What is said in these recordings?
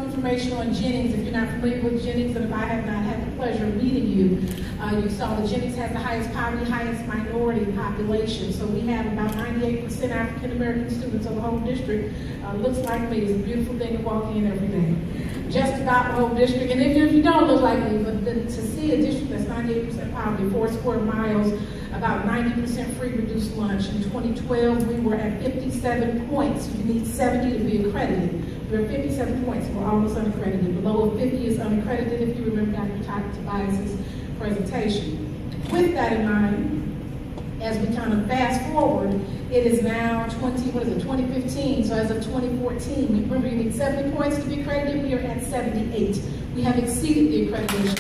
information on Jennings. If you're not familiar with Jennings, and if I have not had the pleasure of meeting you, you saw that Jennings has the highest poverty, highest minority population. So we have about 98% African American students of the whole district. Looks like me. It's a beautiful thing to walk in every day. Just about the whole district. And if you don't look like me, but to see a district that's 98% poverty, 4 square miles, about 90% free reduced lunch. In 2012, we were at 57 points. You need 70 to be accredited. We're at 57 points. We're almost unaccredited. Below 50 is unaccredited, if you remember Dr. Tobias's presentation. With that in mind, as we kind of fast forward, it is now 2015. So as of 2014, remember you need 70 points to be accredited. We are at 78. We have exceeded the accreditation.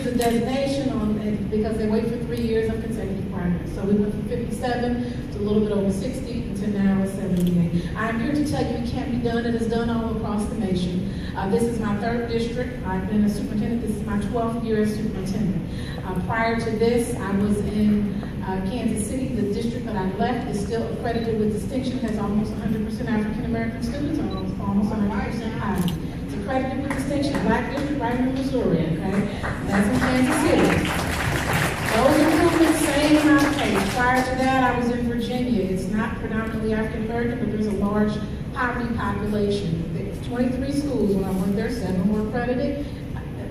The designation on it because they wait for 3 years of consecutive progress. So we went from 57 to a little bit over 60 to now at 78. I'm here to tell you it can't be done. It is done all across the nation. This is my 3rd district. I've been a superintendent. This is my 12th year as superintendent. Prior to this, I was in Kansas City. The district that I left is still accredited with distinction, has almost 100% African American students, almost 100% poverty. Accredited with distinction, Black district right in Missouri, okay? That's in Kansas City. Those improvements, same amount of pace. Prior to that, I was in Virginia. It's not predominantly African American, but there's a large poverty population. There's 23 schools. When I went there, 7 were accredited.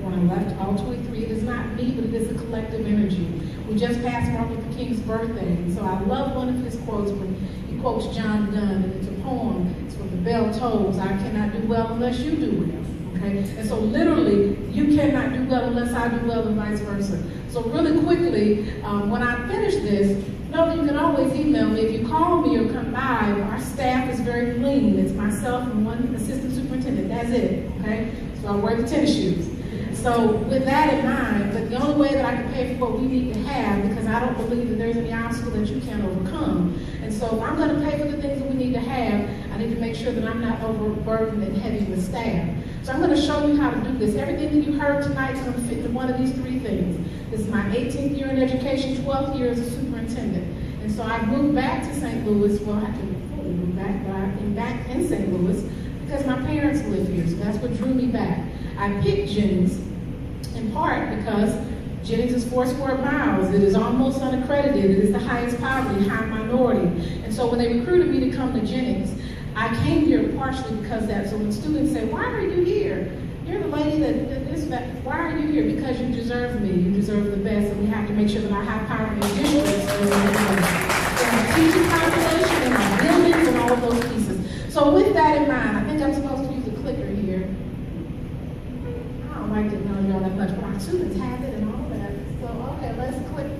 When I left, all 23. It is not me, but it is a collective energy. We just passed Martin Luther King's birthday, and so I love one of his quotes when he quotes John Donne, and it's a poem. It's from The Bell Tolls, I cannot do well unless you do well. Okay? And so literally, you cannot do well unless I do well and vice versa. So really quickly, when I finish this, know that you can always email me. If you call me or come by, our staff is very lean. It's myself and one assistant superintendent. That's it. Okay? So I wear the tennis shoes. So with that in mind, but the only way that I can pay for what we need to have, because I don't believe that there's any obstacle that you can't overcome. And so if I'm going to pay for the things that we need to have, I need to make sure that I'm not overburdened and heavy with staff. So I'm going to show you how to do this. Everything that you heard tonight is going to fit into one of these 3 things. This is my 18th year in education, 12th year as a superintendent. And so I moved back to St. Louis. Well, I didn't fully move back, but I'm back in St. Louis because my parents live here. So that's what drew me back. I picked Jennings in part because Jennings is 4 square miles. It is almost unaccredited. It is the highest poverty, high minority. And so when they recruited me to come to Jennings, I came here partially because of that. So when students say, why are you here? You're the lady that, why are you here? Because you deserve me. You deserve the best. And we have to make sure that our high poverty districts are our teaching population and our buildings and all of those pieces. So with that in mind, I think I'm supposed to use a clicker here. I don't like to know y'all that much, but our students have it and all that. So, okay, let's click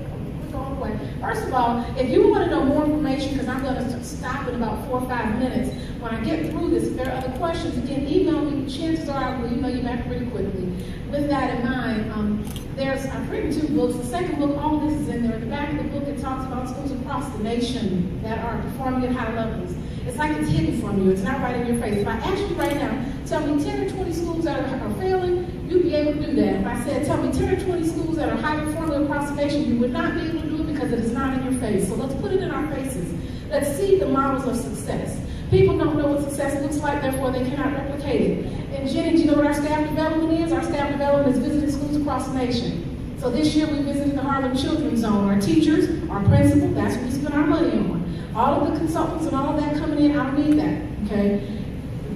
all the way. First of all, if you want to know more information, because I'm going to stop in about 4 or 5 minutes, when I get through this, if there are other questions, again, email me. Chances are I will email you back pretty quickly. With that in mind, I've written 2 books. The second book, all of this is in there. In the back of the book, it talks about schools across the nation that are performing at high levels. It's like it's hidden from you. It's not right in your face. If I asked you right now, tell me 10 or 20 schools that are failing, you'd be able to do that. If I said, tell me 10 or 20 schools that are high performing across the nation, you would not be able to do it because it is not in your face. So let's put it in our faces. Let's see the models of success. People don't know what success looks like, therefore they cannot replicate it. In Jennings, you know what our staff development is? Our staff development is visiting schools across the nation. So this year we visited the Harlem Children's Zone. Our teachers, our principal, that's what we spend our money on. All of the consultants and all of that coming in, I don't need that, okay?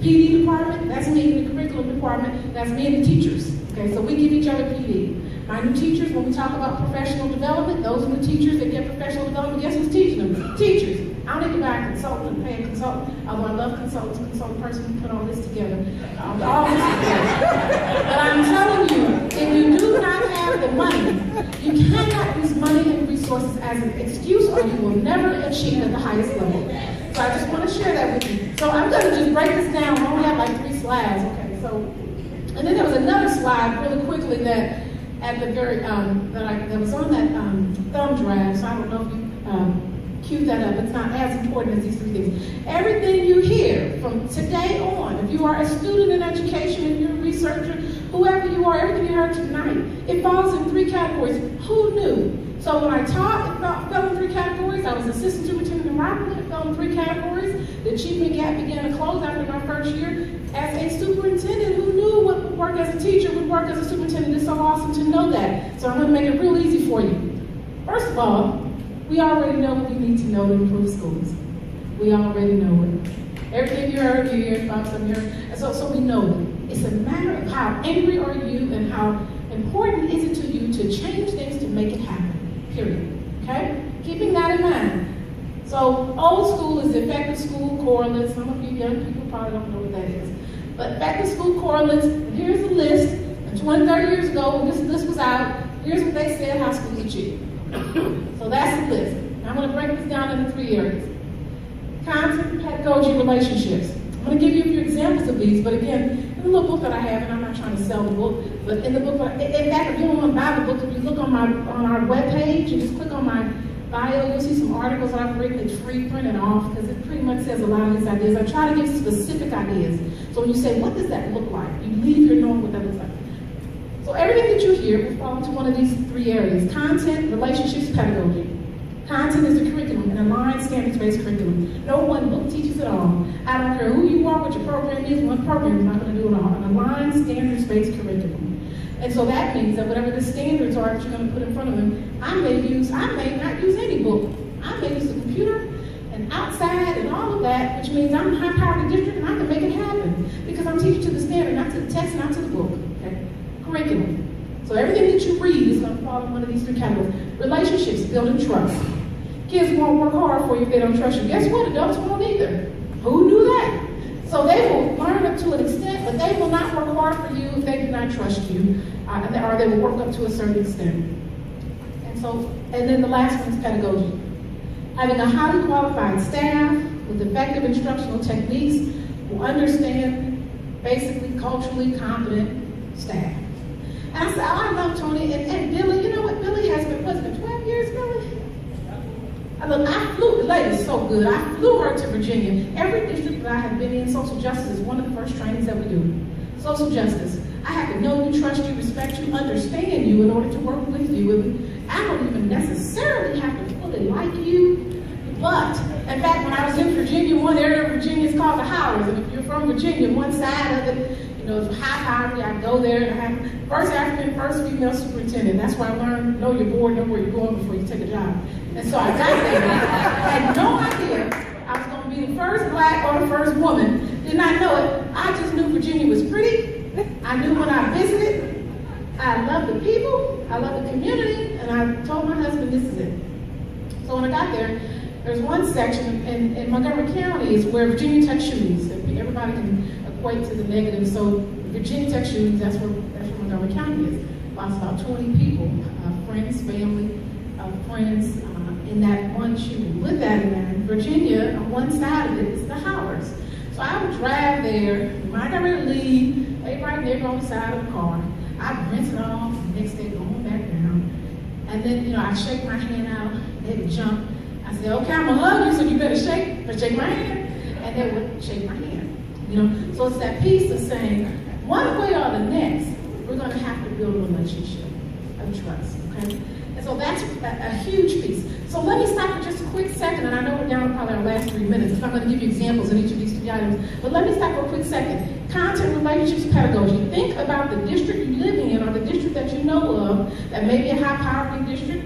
The PD department, that's me. The curriculum department, that's me and the teachers, okay? So we give each other PD. My new teachers, when we talk about professional development, those are the teachers that get professional development. Guess who's teaching them? Teachers. I don't need to buy a consultant and pay a consultant, although I love consultants, consultant person who put all this together. All this together. But I'm telling you, if you do not have the money, you cannot use money and resources as an excuse or you will never achieve at the highest level. So I just want to share that with you. So I'm going to just break this down. I only have like 3 slides. Okay, so, and then there was another slide really quickly that at the very, that was on that thumb drive, so I don't know if you cue that up. It's not as important as these 3 things. Everything you hear from today on, if you are a student in education, if you're a researcher, whoever you are, everything you heard tonight, it falls in 3 categories. Who knew? So when I taught, it fell in 3 categories. I was assistant superintendent in Rockland, it fell in 3 categories. The achievement gap began to close after my first year as a superintendent. Who knew what would work as a teacher would work as a superintendent? It's so awesome to know that. So I'm going to make it real easy for you. First of all, we already know what we need to know to improve schools. We already know it. Everything you heard, you hear about some here. So we know it. It's a matter of how angry are you and how important is it to you to change things to make it happen, period. Okay? Keeping that in mind. So old school is the effective school correlates. Some of you young people probably don't know what that is. But effective school correlates, and here's a list. And 20, 30 years ago, when this list was out, here's what they said how schools achieve. So that's the list. Now I'm going to break this down into 3 areas. Content, pedagogy, relationships. I'm going to give you a few examples of these, but again, in the little book that I have, and I'm not trying to sell the book, but in the book, in fact, if you don't want to buy the book, if you look on our webpage, you just click on my bio, you'll see some articles that I've written. It's free, printed off, because it pretty much says a lot of these ideas. I try to give specific ideas. So when you say, what does that look like? You leave here knowing what that looks like. So everything that you hear will fall into one of these 3 areas: content, relationships, pedagogy. Content is the curriculum, an aligned standards-based curriculum. No one book teaches it all. I don't care who you are, what your program is, one program is not going to do it all. An aligned standards-based curriculum. And so that means that whatever the standards are that you're going to put in front of them, I may not use any book. I may use the computer and outside and all of that, which means I'm high-powered district and I can make it happen because I'm teaching to the standard, not to the text, not to the book. Okay? Curriculum. So everything that you read is going to fall in one of these 3 categories. Relationships, building trust. Kids won't work hard for you if they don't trust you. Guess what? Adults won't either. Who knew that? So they will learn up to an extent, but they will not work hard for you if they do not trust you, or they will work up to a certain extent. And then the last one is pedagogy. Having a highly qualified staff with effective instructional techniques will understand basically culturally competent staff. And I said, I love Tony and Billy. You know what? Billy has been, what's it been 12 years, Billy? I flew, the lady's so good. I flew her to Virginia. Every district that I have been in, social justice is one of the first trainings that we do. Social justice. I have to know you, trust you, respect you, understand you in order to work with you. I don't even necessarily have to fully like you, but in fact, when I was in Virginia, one area of Virginia is called the Howers, and if you're from Virginia, one side of it, it's high poverty. I go there and I have first African, first female superintendent. That's where I learned know your board, know where you're going before you take a job. And so I got there. I had no idea I was going to be the first black or the first woman. Did not know it. I just knew Virginia was pretty. I knew when I visited. I loved the people. I loved the community. And I told my husband, this is it. So when I got there, there's one section in Montgomery County is where Virginia Tech shootings. Everybody can equate to the negative. So Virginia Tech shootings, that's where Montgomery County is. Lost about 20 people, friends, family, friends in that one shooting. With that in Virginia, on one side of it is the Howards. So I would drive there. When I got ready to leave, they right there on the side of the car. I'd rinse it off, the next day going back down. And then, I'd shake my hand out, they would jump. I said, okay, I'm gonna hug you, so you better shake my hand. And they would shake my hand. So it's that piece of saying, one way or the next, we're gonna have to build a relationship of trust, okay? And so that's a huge piece. So let me stop for just a quick second, and I know we're down to probably our last 3 minutes, because I'm gonna give you examples in each of these 3 items, but let me stop for a quick second. Content, relationships, pedagogy. Think about the district you live in, or the district that you know of, that may be a high poverty district.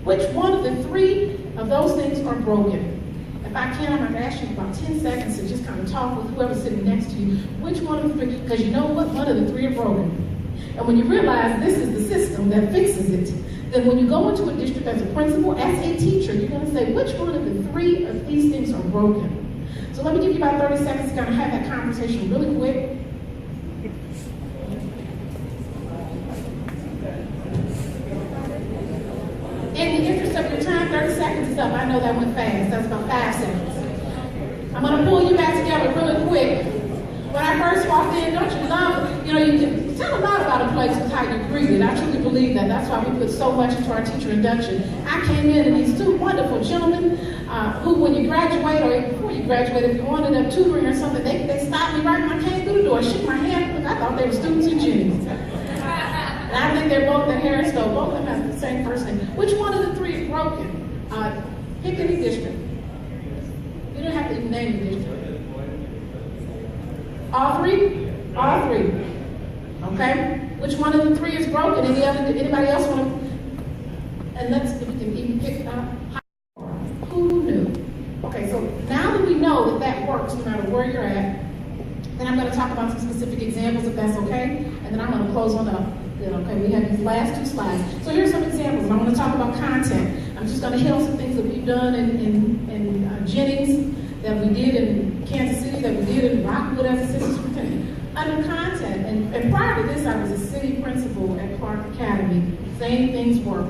Which one of the 3 of those things are broken? If I can, I'm going to ask you about 10 seconds to just kind of talk with whoever's sitting next to you. Which one of the 3? Because you know what? One of the 3 are broken. And when you realize this is the system that fixes it, then when you go into a district as a principal, as a teacher, you're going to say, which one of the 3 of these things are broken? So let me give you about 30 seconds to kind of have that conversation really quick. In the interest of your time, 30 seconds is up. I know that went fast. That's about 5 seconds. I'm going to pull you back together really quick. When I first walked in, don't you love it? You can tell a lot about a place with how you greeted. I truly believe that. That's why we put so much into our teacher induction. I came in and these 2 wonderful gentlemen who, when you graduate or before you graduate, if you wanted them tutoring or something, they stopped me right when I came through the door, shook my hand. Look, I thought they were students in Jennings. And I think they're both at Harris, so both of them have the same first name. Which one of the 3 is broken? Pick any district. didn't name the district. All three? All three. Okay? Which one of the three is broken? Anybody else want to? And let's, if we can even pick it up. Who knew? Okay, so now that we know that works no matter where you're at, then I'm going to talk about some specific examples if that's okay, and then I'm going to close on up. Okay, we have these last two slides. So here's some examples, and I want to talk about content. I'm just going to hit on some things that we've done in Jennings, that we did in Kansas City, that we did in Rockwood as assistant superintendent. Under content, and prior to this, I was a city principal at Clark Academy. Same things work.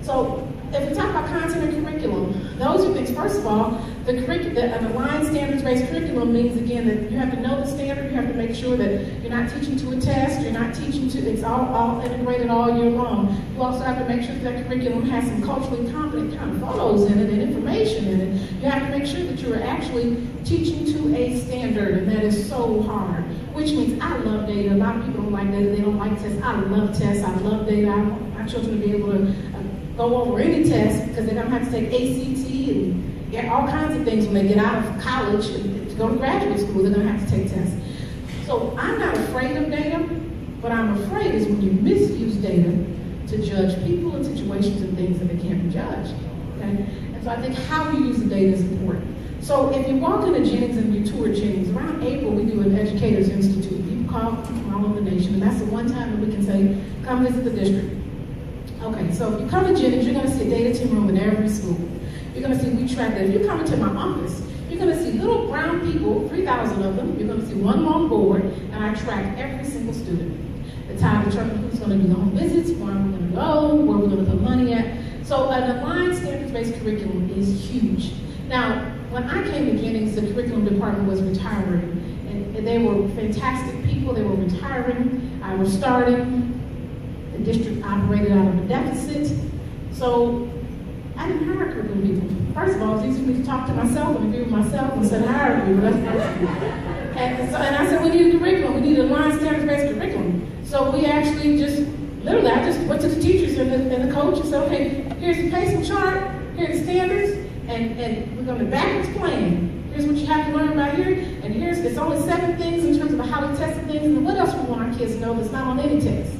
So if we talk about content and curriculum, those are things. First of all, an aligned standards-based curriculum means, again, that you have to know the standard. You have to make sure that you're not teaching to a test. You're not teaching to, it's all integrated all year long. You also have to make sure that curriculum has some culturally competent kind of photos in it and information in it. You have to make sure that you're actually teaching to a standard, and that is so hard, which means I love data. A lot of people don't like data. They don't like tests. I love tests. I love data. I want my children to be able to go over any test because they're going to have to take ACT and get all kinds of things when they get out of college and to go to graduate school. They're going to have to take tests. So I'm not afraid of data. What I'm afraid is when you misuse data to judge people and situations and things that they can't be judged. Okay? And so I think how you use the data is important. So if you walk into Jennings and you tour Jennings, around April we do an Educators Institute. People call from all over the nation, and that's the one time that we can say, come visit the district. Okay, so if you come to Jennings, you're going to see a data team room in every school. You're going to see we track that. If you come into my office, you're going to see little brown people, 3,000 of them. You're going to see one long board, and I track every single student. The time determines who's going to do the home visits, where we're going to go, where we're going to put money at. So an aligned standards-based curriculum is huge. Now, when I came to Jennings, the curriculum department was retiring, and they were fantastic people. They were retiring. I was starting. The district operated out of a deficit. So I didn't hire curriculum people. First of all, it's easy for me to talk to myself and agree with myself and say, hire people. And I said, we need a curriculum. We need a aligned standards-based curriculum. So we actually just, literally, I just went to the teachers and the coach and said, okay, here's the pacing chart, here are the standards, and we're going to backwards plan. Here's what you have to learn about here, and it's only 7 things in terms of how we tested things, and what else we want our kids to know that's not on any test.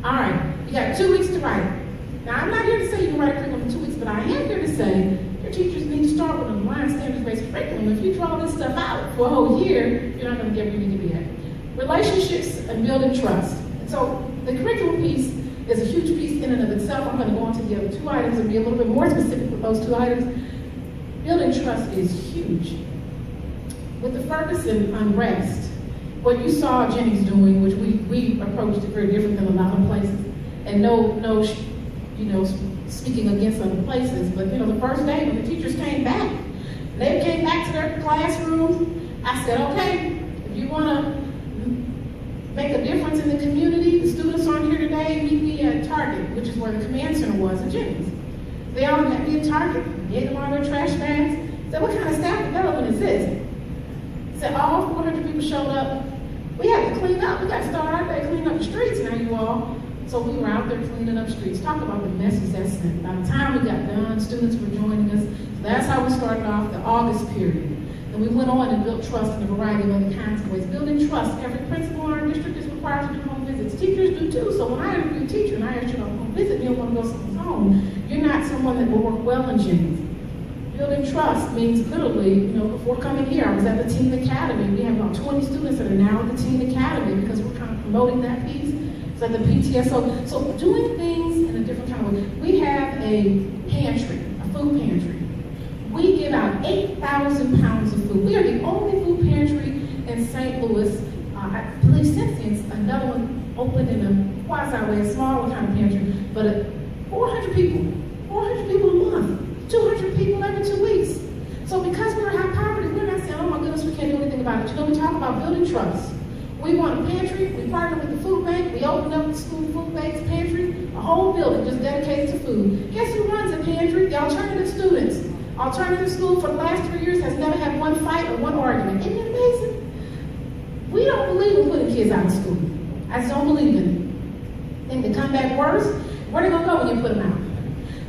All right, you got 2 weeks to write it. Now, I'm not here to say you can write a curriculum in 2 weeks, but I am here to say your teachers need to start with a aligned standards-based curriculum. If you draw this stuff out for a whole year, you're not going to get where you need to be at. Relationships and building trust. And so the curriculum piece is a huge piece in and of itself. I'm going to go on to the other 2 items and be a little bit more specific with those 2 items. Building trust is huge. With the Ferguson unrest, what you saw Jennings doing, which we approached it very different than a lot of places, and no, speaking against other places, but the first day when the teachers came back, they came back to their classroom. I said, okay, if you want to make a difference in the community, the students aren't here today, meet me at Target, which is where the command center was at Jennings. They all met me at Target, gave them all their trash bags. Said, what kind of staff development is this? Said, all 400 people showed up. We had to clean up. We got to start out there cleaning up the streets now, you all. So we were out there cleaning up streets. Talk about the message that's sent. By the time we got done, students were joining us. So that's how we started off the August period. And we went on and built trust in a variety of other kinds of ways. Building trust. Every principal in our district is required to do home visits. Teachers do too. So when I interview a teacher and I ask you to home visit, you don't want to go to someone's home. You're not someone that will work well in Jennings. Building trust means literally, before coming here, I was at the Teen Academy. We have about 20 students that are now at the Teen Academy because we're kind of promoting that piece. So at the PTSO. So doing things in a different kind of way. We have a pantry, a food pantry. We give out 8,000 pounds of food. We are the only food pantry in St. Louis. I believe since another one opened in a quasi-way, a smaller kind of pantry, but 400 people a month. 200 people every 2 weeks. So because we're high poverty, we're not saying, oh my goodness, we can't do anything about it. We talk about building trust. We want a pantry, we partner with the food bank, we opened up the school food bank's pantry, a whole building just dedicated to food. Guess who runs a pantry? The alternative students. Alternative school for the last 3 years has never had one fight or one argument. Isn't it amazing? We don't believe in putting kids out of school. I just don't believe in it. Think they come back worse? Where are they going to go when you put them out?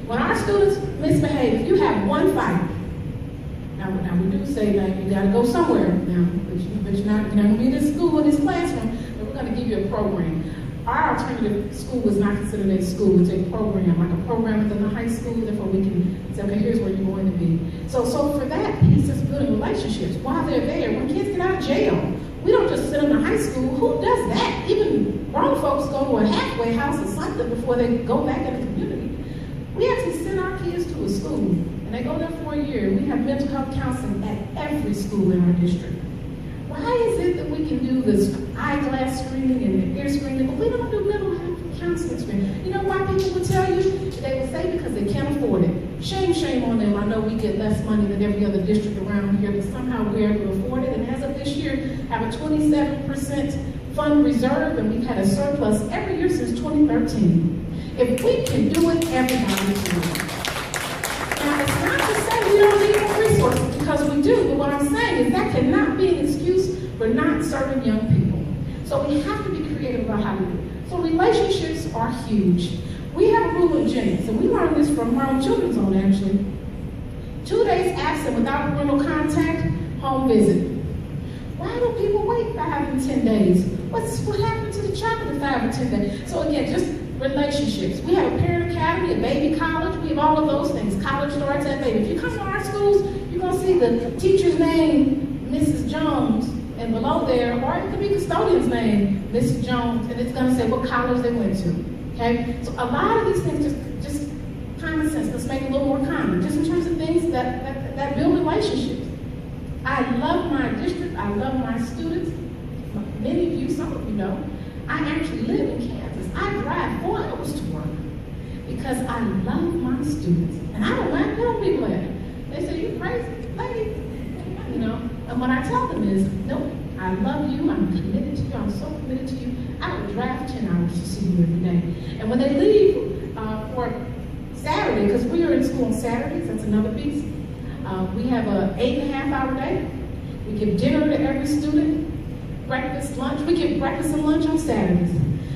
When our students misbehave, if you have one fight, now Now we do say that you got to go somewhere now, but you're not going to be in this school, in this classroom, and we're going to give you a program. Our alternative school was not considered a school, it's a program, like a program within the high school, therefore we can say, okay, here's where you're going to be. So for that piece, it's building relationships while they're there. When kids get out of jail, we don't just send them to high school. Who does that? Even grown folks go to a halfway house or something before they go back in the community. We actually send our kids to a school, and they go there for a year. We have mental health counseling at every school in our district. Why is it that we can do this eyeglass screening and ear screening, but we don't do mental health counseling screening? You know why people will tell you? They will say because they can't afford it. Shame on them. I know we get less money than every other district around here, but somehow we're able to afford it. And as of this year, have a 27% fund reserve, and we've had a surplus every year since 2013. If we can do it, everybody can do it. Now, it's not to say we don't need more resources, because we do, but what I'm saying is that cannot be an excuse for not serving young people. So we have to be creative about how to do it. So relationships are huge. We have a rule in Jennings, and we learned this from our own children's home, actually. 2 days absent without parental contact, home visit. Why do people wait 5 and 10 days? What happened to the child in 5 or 10 days? So again, just relationships. We have a parent academy, a baby college. We have all of those things. College starts at baby. If you come to our schools, you're going to see the teacher's name, Mrs. Jones, and below there, or it could be custodian's name, Mrs. Jones, and it's going to say what college they went to. Okay? So a lot of these things, just common sense. Let's make it a little more common, just in terms of things that build relationships. I love my district. I love my students. Many of you, some of you know, I actually live in Kansas. I drive 4 hours to work because I love my students. And I don't mind telling people that. They say, you crazy lady. You know, and what I tell them is, nope, I love you, I'm committed to you, I'm so committed to you. I would drive 10 hours to see you every day. And when they leave for Saturday, because we are in school on Saturdays, that's another piece. We have an 8.5-hour day. We give dinner to every student, breakfast, lunch. We give breakfast and lunch on Saturdays.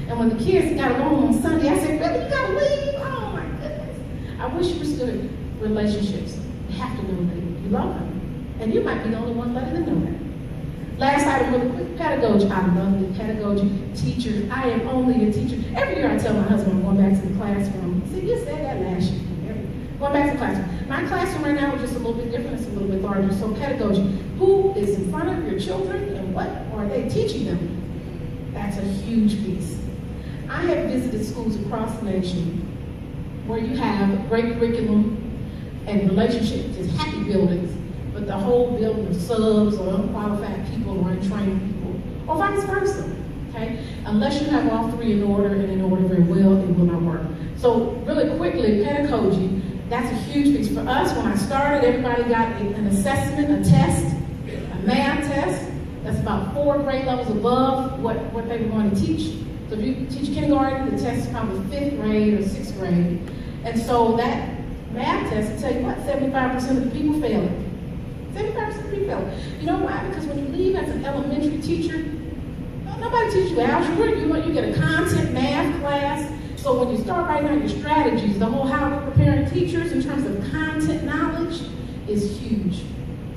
And when the kids got to go home on Sunday, I said, really, you got to leave? Oh my goodness. I wish you understood relationships. You have to know that you love them. And you might be the only one letting them know that. Last item, really quick, pedagogy. I love the pedagogy. Teachers, I am only a teacher. Every year I tell my husband I'm going back to the classroom. See, you said that last year. Going back to the classroom. My classroom right now is just a little bit different. It's a little bit larger. So pedagogy. Who is in front of your children and what are they teaching them? That's a huge piece. I have visited schools across the nation where you have great curriculum and relationships, just happy buildings, but the whole building of subs or unqualified people or untrained people, or vice versa. Okay? Unless you have all three in order and in order very well, it will not work. So really quickly, pedagogy, that's a huge piece. For us, when I started, everybody got an assessment, a test, a math test. That's about 4 grade levels above what they were going to teach. So if you teach kindergarten, the test is probably 5th grade or 6th grade. And so that math test, I tell you what, 75% of the people fail it. 75% of the people fail it. You know why? Because when you leave as an elementary teacher, nobody teaches you algebra. You get a content math class. So when you start writing out your strategies, the whole how we're preparing teachers in terms of content knowledge is huge.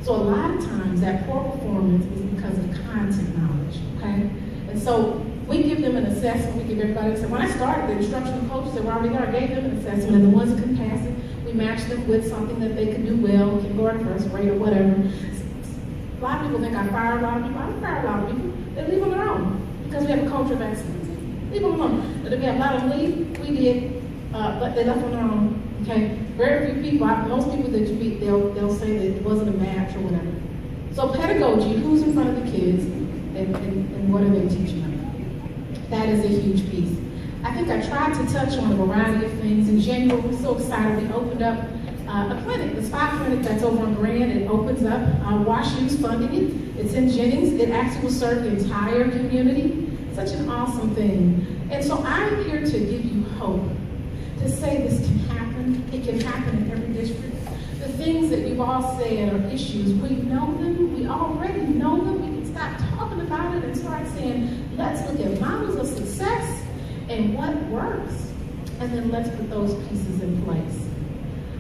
So a lot of times that poor performance is because of content knowledge, okay? And so we give them an assessment, we give everybody an assessment. When I started, the instructional coaches that were already there, I gave them an assessment, and the ones that couldn't pass it, we matched them with something that they could do well, kindergarten, first grade, or whatever. A lot of people think I fire a lot of people. I don't fire a lot of people. They leave on their own because we have a culture of excellence. Leave them alone. But if we have a lot of them leave, we did, but they left on their own. Okay, very few people, most people that you meet, they'll say that it wasn't a match or whatever. So pedagogy, who's in front of the kids, and what are they teaching them? That is a huge piece. I think I tried to touch on a variety of things. In January, we're so excited, we opened up a clinic, the SPA clinic that's over on Grand. It opens up, WashU's funding it. It's in Jennings. It actually will serve the entire community. Such an awesome thing. And so I'm here to give you hope, to say this can happen. It can happen in every district. The things that you've all said are issues, we know them, we already know them. We can stop talking about it and start saying, let's look at models of success and what works, and then let's put those pieces in place.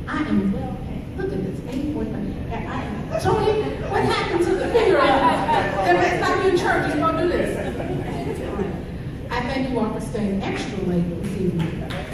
I am well paid. Look at this, 8.5. Tony, what happened to the finger up? It's like in church, you're going to do this. I thank you all for staying extra late this evening.